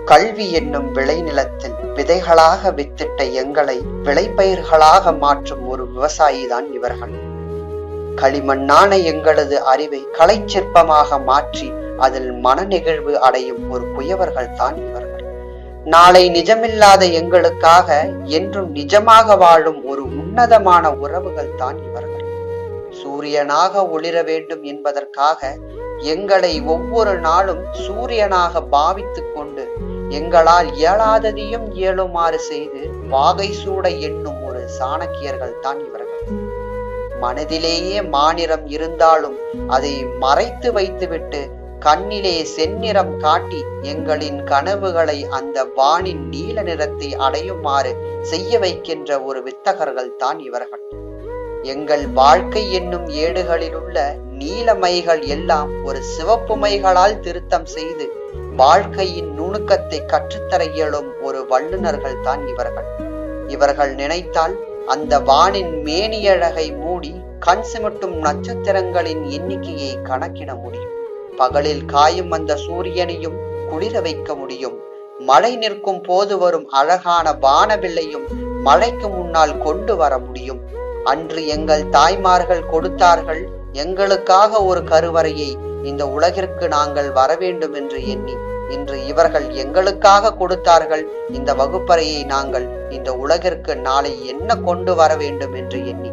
கல்வி என்னும் விளைநிலத்தில் விதைகளாக வித்திட்ட எங்களை விளைபயிர்களாக மாற்றும் ஒரு விவசாயிதான் இவர்கள். களிமண்ணான எங்களது அறிவை கலை சிற்பமாக மாற்றி அதில் மனநெகிழ்வு அடையும் ஒரு குயவர்கள் தான் இவர்கள். நாளை நிஜமில்லாத எங்களுக்காக என்றும் நிஜமாக வாழும் ஒரு உன்னதமான உறவுகள் தான் இவர்கள். சூரியனாக ஒளிர வேண்டும் என்பதற்காக எங்களை ஒவ்வொரு நாளும் சூரியனாக பாவித்துக் கொண்டு எங்களால் இயலாததையும் இயலுமாறு செய்து வாகை சூட எண்ணும் ஒரு சாணக்கியர்கள் தான் இவர்கள். மனதிலேயே மாநிறம் இருந்தாலும் அதை மறைத்து வைத்துவிட்டு கண்ணிலே செந்நிறம் காட்டி எங்களின் கனவுகளை அந்த வானின் நீல நிறத்தை அடையுமாறு செய்ய வைக்கின்ற ஒரு வித்தகர்கள் தான் இவர்கள். எங்கள் வாழ்க்கை என்னும் ஏடுகளில் உள்ள நீலமைகள் எல்லாம் ஒரு சிவப்பு மைகளால் திருத்தம் செய்து வாழ்க்கையின் நுணுக்கத்தை கற்றுத்தர இயலும் ஒரு வல்லுநர்கள் தான் இவர்கள். இவர்கள் நினைத்தால் அந்த வானின் மேனியழகை மூடி கண் சிமிட்டும் நட்சத்திரங்களின் எண்ணிக்கையை கணக்கிட முடியும். பகலில் காயும் அந்த சூரியனையும் குளிர வைக்க முடியும். மழை நிற்கும் போது வரும் அழகான வானவில்லையும் மழைக்கு முன்னால் கொண்டு வர முடியும். அன்று எங்கள் தாய்மார்கள் கொடுத்தார்கள் எங்களுக்காக ஒரு கருவறையை, இந்த உலகிற்கு நாங்கள் வர வேண்டும் என்று எண்ணி. இன்று இவர்கள் எங்களுக்காக கொடுத்தார்கள் இந்த வகுப்பறையை, நாங்கள் இந்த உலகிற்கு நாளை என்ன கொண்டு வர வேண்டும் என்று எண்ணி.